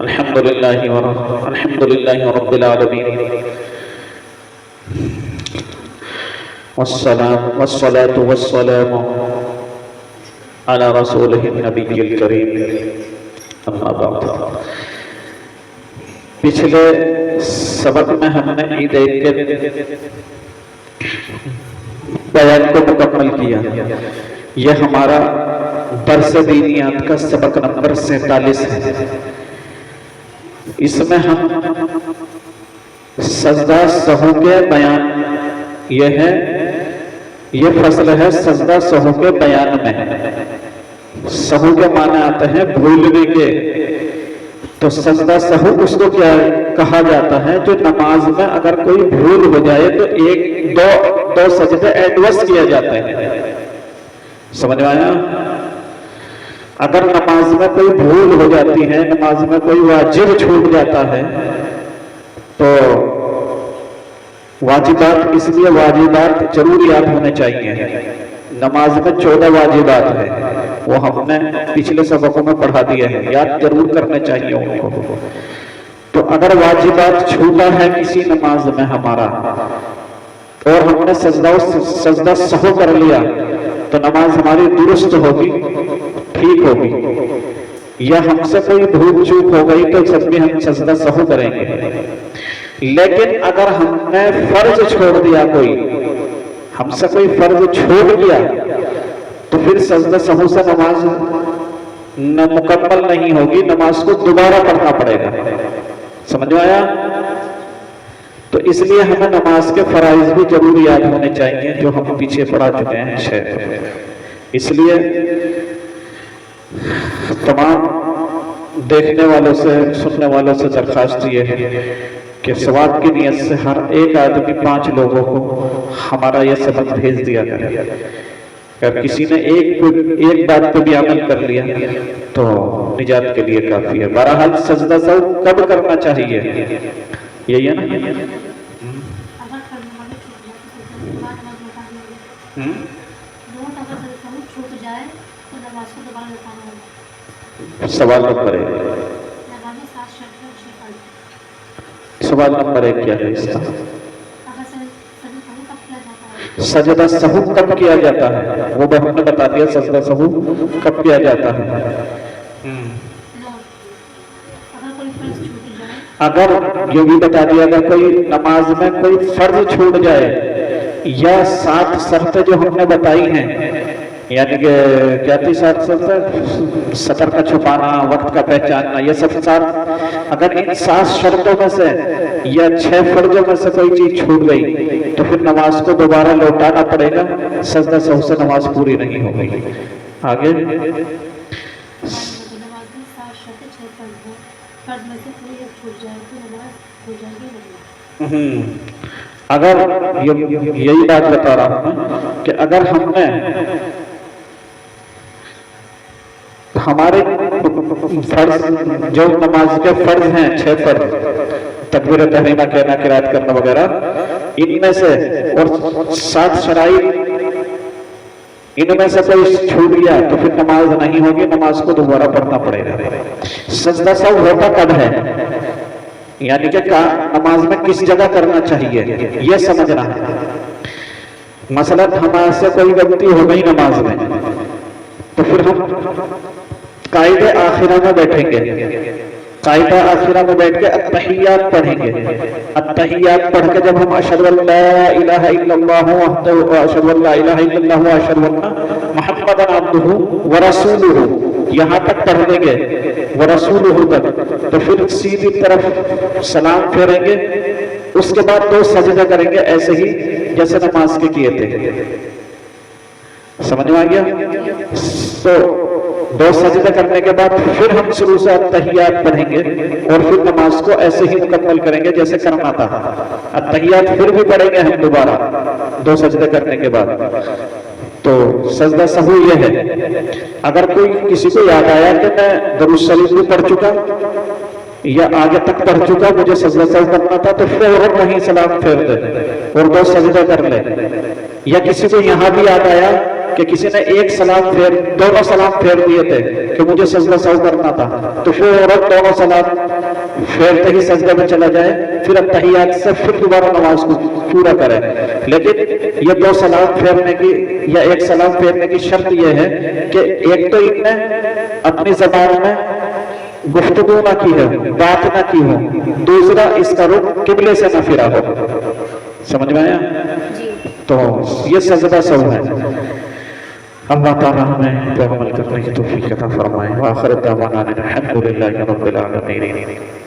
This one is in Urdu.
الحمد للہ رب العالمین والصلاة والسلام على رسولہ النبی الکریم اما بعد۔ پچھلے سبق میں ہم نے عید کے بیان کو مکمل کیا۔ یہ ہمارا درس دینیات کا سبق نمبر 47 ہے۔ اس میں ہم سجدہ سہو کے بیان یہ فصل ہے سجدہ سہو کے بیان میں۔ سہو کے معنی آتے ہیں بھولنے کے، تو سجدہ سہو اس کو کیا کہا جاتا ہے؟ جو نماز میں اگر کوئی بھول ہو جائے تو دو سجدے ایڈوس کیا جاتے ہیں۔ سمجھ میں آیا؟ اگر نماز میں کوئی بھول ہو جاتی ہے، نماز میں کوئی واجب چھوٹ جاتا ہے، تو واجبات، اس لیے واجبات ضرور یاد ہونے چاہیے۔ نماز میں 14 واجبات ہیں، وہ ہم نے پچھلے سبقوں میں پڑھا دیا ہے، یاد ضرور کرنے چاہیے ان کو۔ تو اگر واجبات چھوٹا ہے کسی نماز میں ہمارا اور ہم نے سجدہ سہو کر لیا تو نماز ہماری درست ہوگی، ٹھیک ہوگی۔ یا ہم سے کوئی بھول چوک ہو گئی تو جب بھی ہم سجدہ سہو کریں گے۔ لیکن اگر ہم نے فرض چھوڑ دیا، ہم سے کوئی فرض چھوڑ دیا، تو پھر سجدہ سہو سے نماز مکمل نہیں ہوگی، نماز کو دوبارہ پڑھنا پڑے گا۔ سمجھ میں آیا؟ تو اس لیے ہمیں نماز کے فرائض بھی ضرور یاد ہونے چاہیے، جو ہم پیچھے پڑھا چکے ہیں 6۔ اس لیے تمام دیکھنے والوں سے، سننے والوں سے درخواست یہ ہے کہ ثواب کی نیت سے ہر ایک آدمی 5 لوگوں کو ہمارا یہ سبق بھیج دیا کرے۔ اگر کسی نے ایک بات پہ بھی عمل کر لیا تو نجات کے لیے کافی ہے۔ بہرحال سجدہ سہو کب کرنا چاہیے؟ یہی ہے نا؟ سوال نمبر 1 کیا ہے اس کا؟ سجدہ سہو کب کیا جاتا ہے؟ وہ بھی ہم نے بتا دیا، سجدہ سہو کب کیا جاتا ہے۔ اگر یہ بھی بتا دیا، اگر کوئی نماز میں کوئی فرض چھوٹ جائے یا 7 شرطیں جو ہم نے بتائی ہیں، یعنی کہ کیا تھی 7 شرطیں؟ سطر کا چھپانا، وقت کا پہچاننا، یہ سب 7۔ اگر ان 7 شرطوں میں سے یا 6 فرضوں میں سے کوئی چیز چھوٹ گئی تو پھر نماز کو دوبارہ لوٹانا پڑے گا، سجدہ سہو سے نماز پوری نہیں ہو گئی۔ آگے اگر یہی بات بتا رہا ہوں کہ اگر ہم نے ہمارے فرض، جو نماز کے فرض ہیں 6 فرض، تکبیر تحریمہ کہنا، قرات کرنا وغیرہ، ان میں سے اور 7 شرائط، ان میں سے کوئی چھوٹ گیا تو پھر نماز نہیں ہوگی، نماز کو دوبارہ پڑھنا پڑے گا۔ سجدہ سہو ہوتا کب ہے؟ یعنی کہ نماز میں کس جگہ کرنا چاہیے یہ سمجھنا ہے۔ مثلا ہمارے سے کوئی غلطی ہو گئی نماز میں، تو پھر ہم قاعدہ آخرہ میں بیٹھیں گے، قاعدہ آخرہ میں بیٹھ کے التحیات پڑھیں گے۔ التحیات پڑھ کے جب ہم اشہد ان لا الہ الا اللہ وحدہ واشہد ان لا الہ الا اللہ واشہد ان محمدا عبدہ ورسولہ، یہاں تک پڑھ دیں گے، ورسولہ تک، تو پھر سیدھی طرف سلام پھیریں گے، اس کے بعد 2 سجدے کریں گے، ایسے ہی جیسے نماز کے کیے تھے۔ سمجھ میں آ گیا؟ تو 2 سجدے کرنے کے بعد پھر ہم شروع سے التحیات پڑھیں گے اور پھر نماز کو ایسے ہی مکمل کریں گے جیسے کرنا تھا۔ التحیات پھر بھی پڑھیں گے ہم دوبارہ 2 سجدے کرنے کے بعد۔ تو سجدہ سہو یہ ہے، اگر کوئی کسی کو یاد آیا کہ میں درود شریف بھی پڑھ چکا یا آگے تک پڑھ چکا، مجھے سجدہ سہو کرنا تھا، تو فوراً وہیں سلام پھیر دے اور 2 سجدے کر لے۔ یا کسی کو یہاں بھی یاد آیا کہ کسی نے ایک سلام دونوں سلام پھیر دیے تھے کہ مجھے سجدہ سہو کرنا تھا، تو فوراً دونوں سلام پھیرتے ہی سجدے میں چلا جائے، پھر التحیات سے پھر دوبارہ نماز کو پورا کرے۔ لیکن یہ دو سلام پھیرنے کی یا ایک سلام پھیرنے کی شرط یہ ہے کہ ایک تو ان نے اپنی زبان میں گفتگو نہ کی ہے، بات نہ کی ہو، دوسرا اس کا رخ قبلے سے نہ پھرا ہو۔ سمجھ میں آیا؟ تو یہ سجدہ سہو ہے۔ اللہ تعالیٰ ہمیں پہ عمل کرنے کی توفیق عطا فرمائے۔ وآخر دعوانا الحمد للہ رب العالمین۔